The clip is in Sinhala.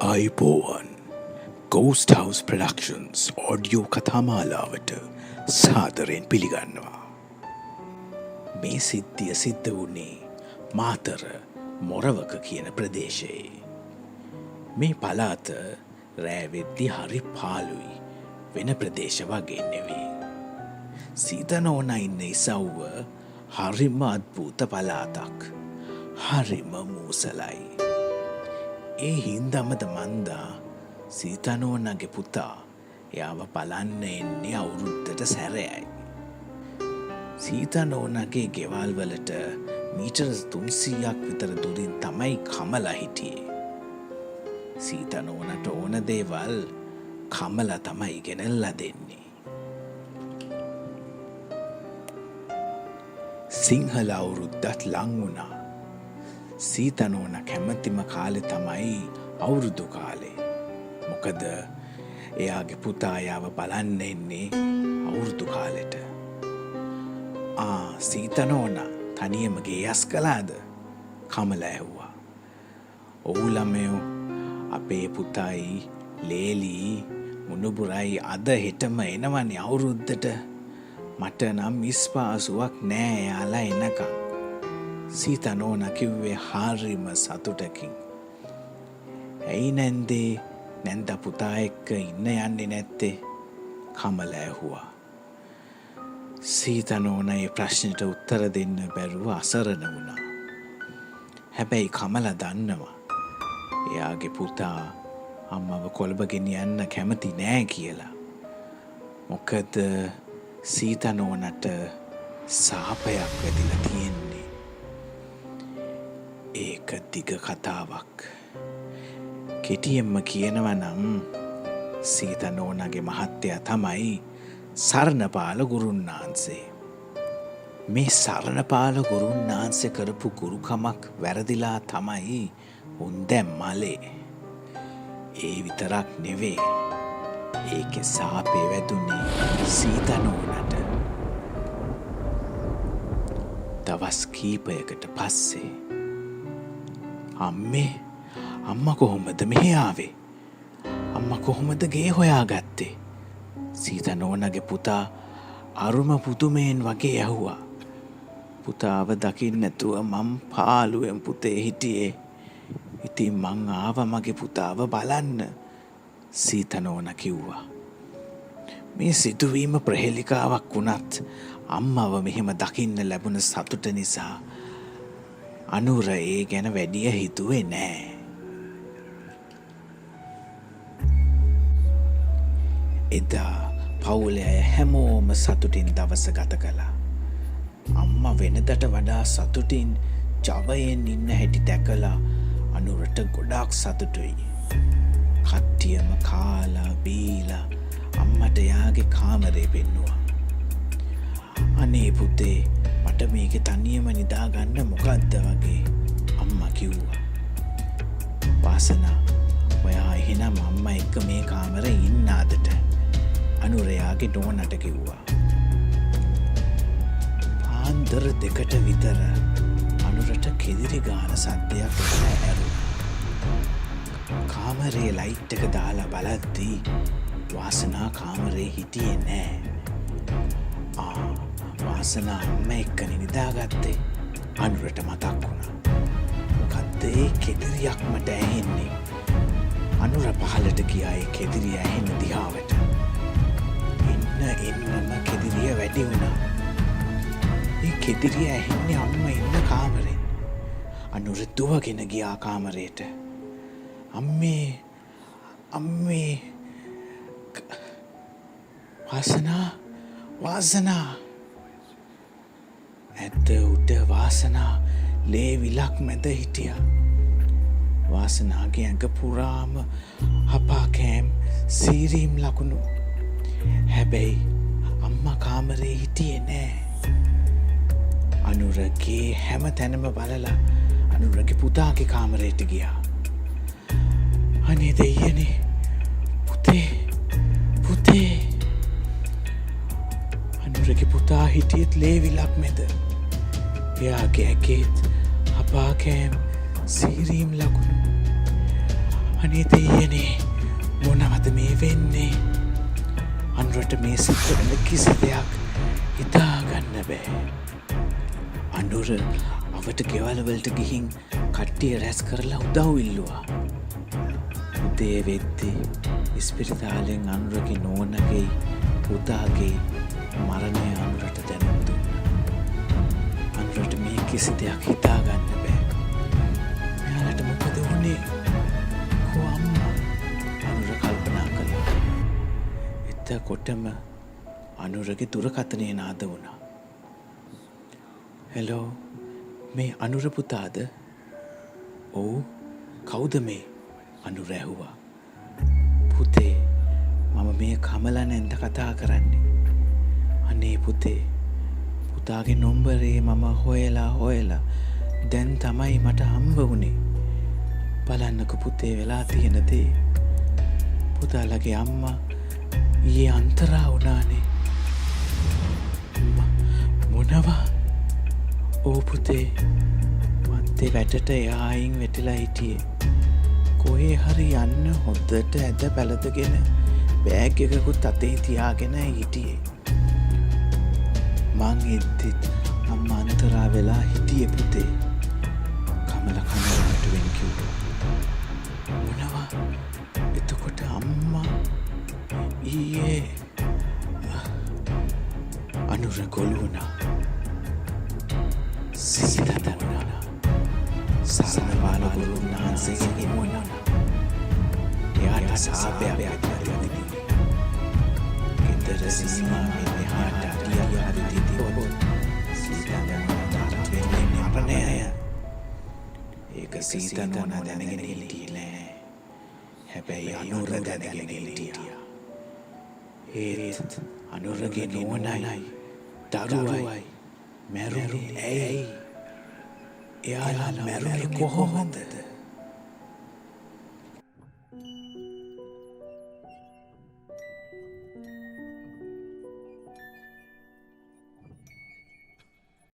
ආයිබෝවන් Ghost House Productions audio කතාමාලාවට සාදරයෙන් පිළිගන්නවා. මේ සිද්ධිය සිද්ධ වුණේ මාතර මොරවක කියන ප්‍රදේශයේ. මේ පළාත රෑවෙද්දි හරි පාළුයි වෙන ප්‍රදේශ වගේ නෙවෙයි. සීතනෝන ඉන්න ඉසව්ව හරිම අද්භූත පළාතක්. හරිම මූසලයි. ඒ හින්දමද මන්දා සීතනෝනගේ පුතා එයාව බලන්න එන්නේ අවුරුද්දට සැරයයි. සීතනෝනගේ ගෙවල් වලට මීටර් 300ක් විතර දුරින් තමයි කමලා හිටියේ. සීතනෝනට ඕන දේවල් කමලා තමයි ගෙනල්ලා දෙන්නේ. සිංහල අවුරුද්දත් ලං වුණා. සීතනෝන කැමතිම කාලෙ තමයි අවුරුදු කාලේ. මොකද එයාගේ පුතා එයාව බලන්න එන්නේ අවුරුදු කාලෙට. සීතනෝන තනියම ගේ යස් කළාද? කමලා ඇහුවා. ඔව් ළමයෝ, අපේ පුතයි ලේලි මුණුබුරයි අද හෙටම එනවනේ අවුරුද්දට. මට නම් ඉස්පාසුවක් නෑ යාලා එනකම්. සීතනෝන කිව්වේ හරිම සතුටකින්. ඇයි නැන්දේ නැන්ද පුතා එක්ක ඉන්න යන්නේ නැත්තේ? කමලා ඇහුවා. සීතනෝන ඒ ප්‍රශ්නෙට උත්තර දෙන්න බැරුව අසරණ වුණා. හැබැයි කමලා දන්නවා එයාගේ පුතා අම්මව කොළඹ ගෙනියන්න කැමති නෑ කියලා. මොකද සීතනෝනට සාපයක් වැදිලා තියෙන්නේ. ඒක දිග කතාවක්. කෙටියෙන්ම කියනවා නම් සීතනෝනගේ මහත්තයා තමයි සරණපාල ගුරුන්නාන්සේ. මේ සරණපාල ගුරුන්නාන්සේ කරපු ගුරුකමක් වැරදිලා තමයි උන් දැන් මලේ. ඒ විතරක් නෙවේ, ඒකේ සාපේ වැදුනේ සීතනෝනට. දවස් කීපයකට පස්සේ අම්මා කොහොමද මෙහෙ ආවේ? අම්මා කොහොමද ගේ හොයාගත්තේ? සීතනෝනගේ පුතා අරුම පුදුමයෙන් වගේ ඇහුවා. පුතාව දකින්න නැතුව මං පාළුවෙන් පුතේ හිටියේ. ඉතින් මං ආවා මගේ පුතාව බලන්න, සීතනෝන කිව්වා. මේ සිදුවීම ප්‍රහෙලිකාවක් වුණත් අම්මව මෙහෙම දකින්න ලැබුණ සතුට නිසා අනුර ඒ ගැන වැඩිය හිතුවේ නෑ. එදා පවුලේ අය හැමෝම සතුටින් දවස ගත කළා. අම්මා වෙනදට වඩා සතුටින් ජවයෙන් ඉන්න හැටි දැකලා අනුරට ගොඩාක් සතුටුයි. කට්ටියම කාලා බීලා අම්මට යාගේ කාමරේ පෙන්නුවා. අනේ පුතේ, මට මේකේ තනියම නිදාගන්න මොකද්ද වගේ අම්මා කිව්වා. වාසනා, ඔයා එහෙනම් අම්මා එක්ක මේ කාමරේ ඉන්න අදට, අනුරයාගේ නෝනට කිව්වා. පාන්දර 2ට විතර අනුරට කෙදිරි ගාන සද්දයක් ඇරුණා. කාමරේ ලයිට් එක දාලා බලද්දී වාසනා කාමරේ හිටියේ නෑ. වාසනා අම්මා එක්කනේ නිදාගත්තේ. අනුරට මතක් වුණා. මොකද්ද ඒ කෙදිරියක් මට ඇහෙන්නේ? අනුර පහලට ගියා ඒ කෙදිරිය ඇහෙන දිහාවට. එන්නම කෙදිරිය වැඩි වුණා. ඒ කෙදිරිය ඇහෙන්නේ අම්මා ඉන්න කාමරෙන්. අනුර දුවගෙන ගියා කාමරේට. අම්මේ වාසනා ඇත්ත උඩ වාසනා ලේ විලක් මැද හිටියා. වාසනාගේ ඇඟ පුරාම හපාකෑම් සීරීම් ලකුණු. හැබැයි අම්මා කාමරේ හිටියේ නෑ. අනුරගේ හැම තැනම බලලා අනුරගේ පුතාගේ කාමරේට ගියා. අනේ දෙයියනේ, පුතේ. අනුරගේ පුතා හිටියෙත් ලේ විලක් මැද. එයාගේ ඇඟේත් හපාකෑම් සීරීම් ලකුණු. අනේ දෙයනේ මොනවද මේ වෙන්නේ? අනුරට මේ සිද්ධ වෙන කිසි දෙයක් හිතාගන්න බෑ. අනුර අවට ගෙවල් වලට ගිහින් කට්ටිය රැස් කරලා උදව් ඉල්ලුවා. උදේ වෙද්දී ඉස්පිරිතාලෙන් අනුරගේ නෝනගේ පුතාගේ මරණය අනුරට දැනුම් දුන්නා. අනුරට මේ කිසි දෙයක් හිතාගන්න බෑ. මෙයාලට මොකද වුනේ? කෝ අම්මා? අනුර කල්පනා කළා. එතකොටම අනුරගේ දුරකථනය නාද වුණා. හෙලෝ, මේ අනුර පුතාද? ඔව්, කවුද මේ? අනුර ඇහුවා. පුතේ, මම මේ කමලා නැන්ද කතා කරන්නේ. අනේ පුතේ, පුතාගේ නම්බරේ මම හොයලා දැන් තමයි මට හම්බ වුණේ. බලන්නකෝ පුතේ වෙලා තියෙන දේ. පුතාලගේ අම්මා ඊයේ අන්තරා වුණානේ. මොනවා? ඕ පුතේ, මත්තේ වැටට එහායින් වැටිලා හිටියේ. කොහේ හරි යන්න හොද්දට ඇද පැළඳගෙන බෑග් එකකුත් අතේ තියාගෙන හිටියේ. මං එද්දිත් අම්මා අන්තරා වෙලා හිටියේ පුතේ. කමල කනටුවෙන් කිව්වා. මොනවා? එතකොට අම්මා ඊයේ අනුර ගොළු වුණා. සිතට වුණා. සරණ බාල ගුරුන් වහන්සේගේ මොනවා? එයාට සාපයක් ඇතිවෙන්නේ. ගෙදර සීමාවෙන් මෙහාට අඩියක් හරි දිදිවොත් සීතන් නෝනාට වෙන්නේ මරණය. ඒක සීතන් නෝනා දැනගෙන හිටියේ නෑ. හැබැයි අනුර දැනගෙන හිටියා. ඒත් අනුරගේ නෝනයි දරුවයි මැරුණේ ඇයි? එයාලා මැරුණේ කොහොමද?